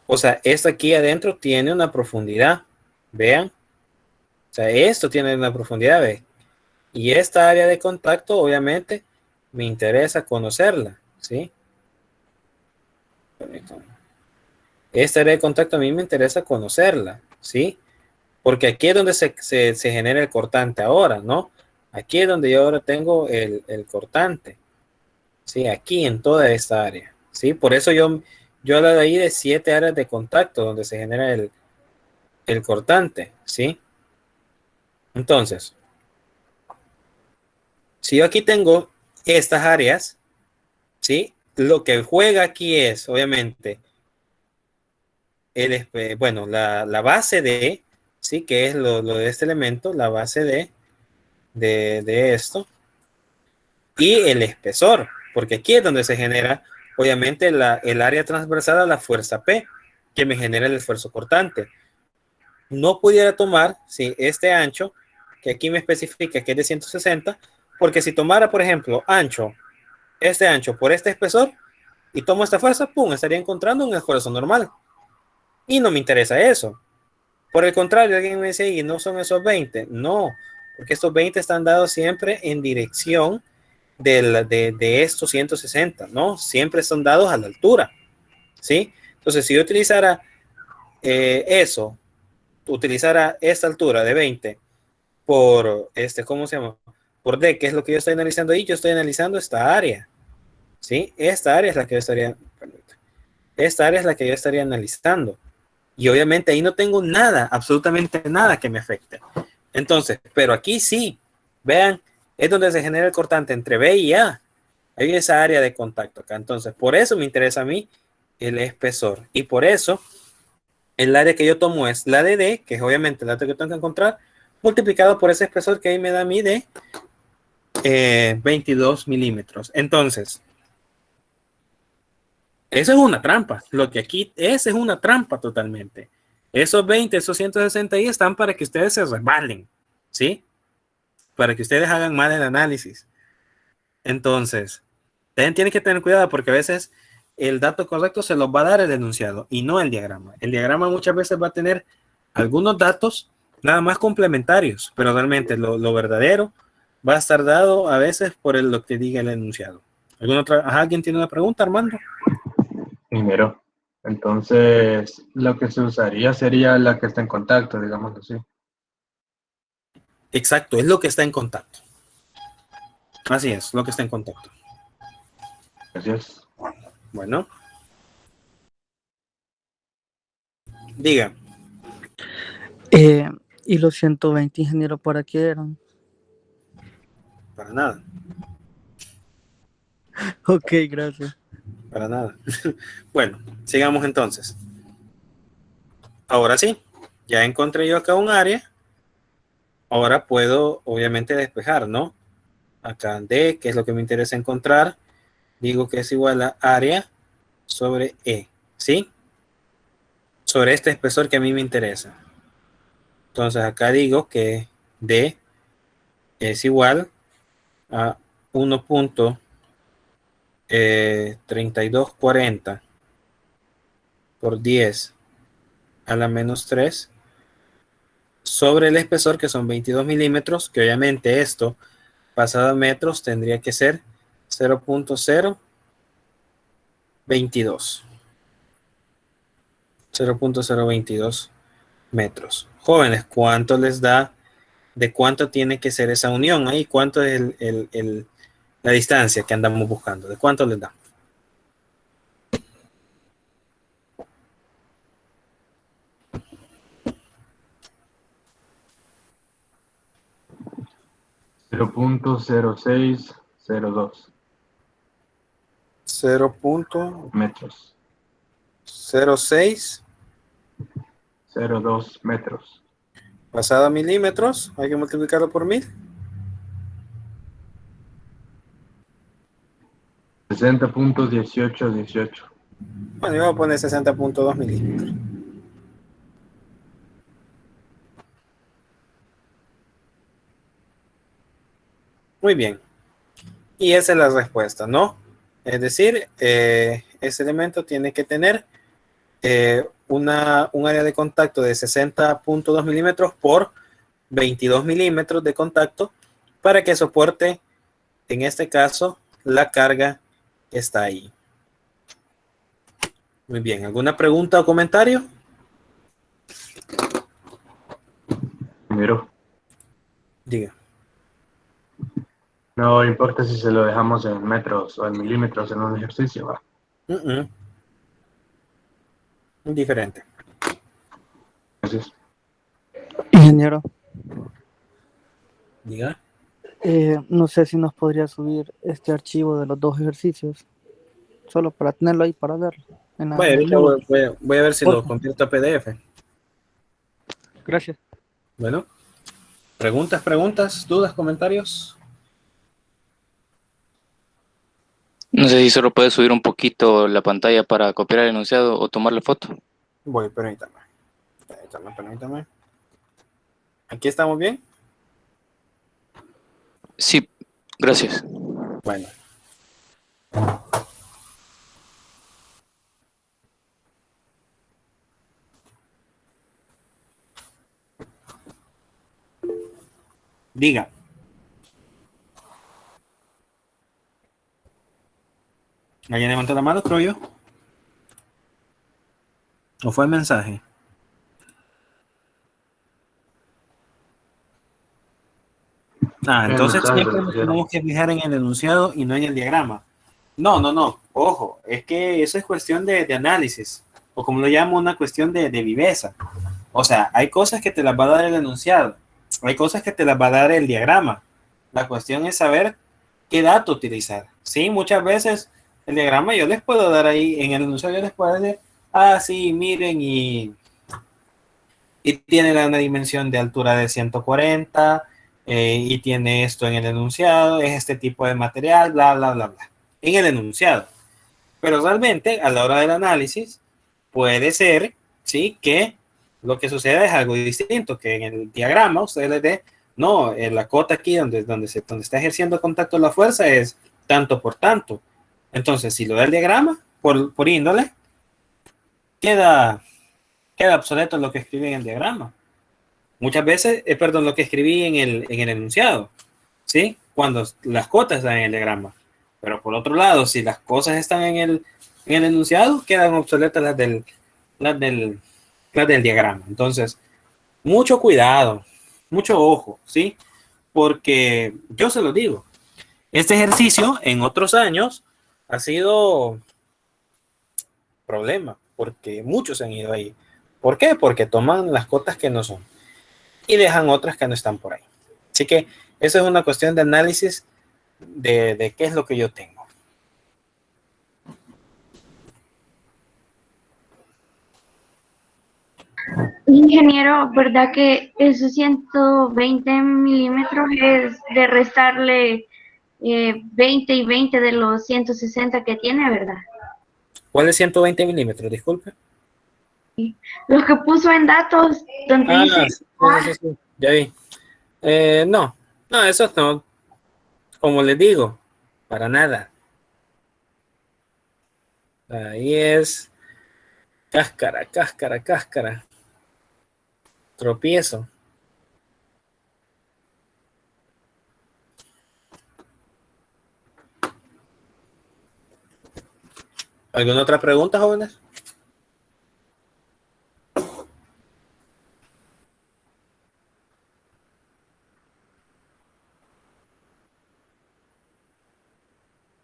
O sea, esto aquí adentro tiene una profundidad. Vean. O sea, esto tiene una profundidad, ¿ve? Y esta área de contacto, obviamente, me interesa conocerla, ¿sí? Esta área de contacto a mí me interesa conocerla, ¿sí? Porque aquí es donde se genera el cortante ahora, ¿no? Aquí es donde yo ahora tengo el cortante, ¿sí? Aquí en toda esta área, ¿sí? Por eso yo hablo de ahí de 7 áreas de contacto donde se genera el cortante, ¿sí? Entonces, si yo aquí tengo estas áreas, ¿sí? Lo que juega aquí es, obviamente, bueno, la base de, ¿sí? Que es lo de este elemento, la base de esto, y el espesor, porque aquí es donde se genera, obviamente, el área transversal a la fuerza P, que me genera el esfuerzo cortante. No pudiera tomar, ¿sí? Este ancho, que aquí me especifica que es de 160, porque si tomara, por ejemplo, este ancho por este espesor, y tomo esta fuerza, pum, estaría encontrando un esfuerzo normal. Y no me interesa eso. Por el contrario, alguien me dice, y no son esos 20. No, porque estos 20 están dados siempre en dirección de estos 160, ¿no? Siempre son dados a la altura, ¿sí? Entonces, si yo utilizara eso, utilizara esta altura de 20 por, ¿cómo se llama? Por D, que es lo que yo estoy analizando ahí, yo estoy analizando esta área, ¿sí? Esta área es la que yo estaría analizando. Y obviamente ahí no tengo nada, absolutamente nada que me afecte. Entonces, pero aquí sí, vean, es donde se genera el cortante entre B y A. Hay esa área de contacto acá. Entonces, por eso me interesa a mí el espesor. Y por eso, el área que yo tomo es la de D, que es obviamente el dato que tengo que encontrar, multiplicado por ese espesor que ahí me da a mí de 22 milímetros. Entonces, eso es una trampa. Lo que aquí es una trampa totalmente. Esos 20, esos 160 ahí están para que ustedes se resbalen, ¿sí? Para que ustedes hagan mal el análisis. Entonces, tienen que tener cuidado porque a veces el dato correcto se los va a dar el enunciado y no el diagrama. El diagrama muchas veces va a tener algunos datos nada más complementarios, pero realmente lo verdadero va a estar dado a veces por lo que diga el enunciado. ¿Alguien tiene una pregunta, Armando? Primero. Entonces, lo que se usaría sería la que está en contacto, digamos así. Exacto, es lo que está en contacto. Así es, lo que está en contacto. Gracias. Bueno. Diga. ¿Y los 120 ingenieros para qué eran? Para nada, Ok, gracias. para nada. Bueno, sigamos entonces. Ahora sí, ya encontré yo acá un área. Ahora puedo, obviamente, despejar, ¿no? Acá D, que es lo que me interesa encontrar, digo que es igual a área sobre E, ¿sí? Sobre este espesor que a mí me interesa. Entonces acá digo que D es igual a 1.3240 por 10 a la menos 3 sobre el espesor, que son 22 milímetros, que obviamente esto pasado a metros tendría que ser 0.022. 0.022 metros. Jóvenes, ¿cuánto les da? ¿De cuánto tiene que ser esa unión ahí? ¿Cuánto es la distancia que andamos buscando? ¿De cuánto les da? Cero punto cero seis cero dos 0.06 metros. 02 metros. pasado a milímetros. Hay que multiplicarlo por 1000. 60.1818. Bueno, yo voy a poner 60.2 milímetros. Muy bien. Y esa es la respuesta, ¿no? Es decir, ese elemento tiene que tener un área de contacto de 60.2 milímetros por 22 milímetros de contacto para que soporte, en este caso, la carga que está ahí. Muy bien. ¿Alguna pregunta o comentario? Primero, Diga. no importa si se lo dejamos en metros o en milímetros en un ejercicio, va. Indiferente. Gracias. Ingeniero, Diga. no sé si nos podría subir este archivo de los dos ejercicios, solo para tenerlo ahí para verlo. En Bueno, el ahorita Moodle. voy a ver si lo Porfa. convierto a PDF. Gracias. Bueno, preguntas, dudas, comentarios. No sé si solo puedes subir un poquito la pantalla para copiar el enunciado o tomar la foto. Voy, permítame. ¿Aquí estamos bien? Sí, gracias. Bueno. Diga. ¿Alguien levantó la mano, creo yo? ¿O fue el mensaje? Entonces siempre nos tenemos que fijar en el enunciado y no en el diagrama. No. Ojo, es que eso es cuestión de análisis, o como lo llamo, una cuestión de viveza. O sea, hay cosas que te las va a dar el enunciado, hay cosas que te las va a dar el diagrama. La cuestión es saber qué dato utilizar. Sí, muchas veces el diagrama yo les puedo dar ahí, en el enunciado yo les puedo decir, sí, miren, y tiene una dimensión de altura de 140, y tiene esto en el enunciado, es este tipo de material, bla, bla, bla, bla, en el enunciado. Pero realmente, a la hora del análisis, puede ser, ¿sí?, que lo que suceda es algo distinto, que en el diagrama usted le dé, no, la cota aquí donde está ejerciendo contacto la fuerza es tanto por tanto. Entonces, si lo da el diagrama, por índole, queda obsoleto lo que escribí en el diagrama. Muchas veces, perdón, lo que escribí en el enunciado, ¿sí? Cuando las cotas están en el diagrama. Pero por otro lado, si las cosas están en el enunciado, quedan obsoletas las del diagrama. Entonces, mucho cuidado, mucho ojo, ¿sí? Porque yo se lo digo, este ejercicio en otros años ha sido problema, porque muchos se han ido ahí. ¿Por qué? Porque toman las cotas que no son. y dejan otras que no están por ahí. Así que eso es una cuestión de análisis de qué es lo que yo tengo. Ingeniero, ¿verdad que esos 120 milímetros es de restarle 20 y 20 de los 160 que tiene, verdad? ¿Cuál es 120 milímetros? Disculpe. Los que puso en datos, donde dice... Sí, ya vi. No, eso no. Como les digo, para nada. Ahí es cáscara, cáscara, cáscara. Tropiezo. ¿Alguna otra pregunta, jóvenes?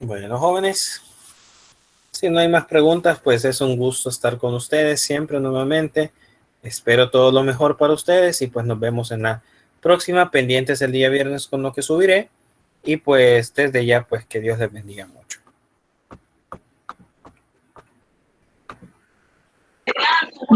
Bueno, jóvenes, si no hay más preguntas, pues es un gusto estar con ustedes siempre nuevamente. Espero todo lo mejor para ustedes y pues nos vemos en la próxima, pendientes el día viernes con lo que subiré. Y pues desde ya, pues que Dios les bendiga mucho.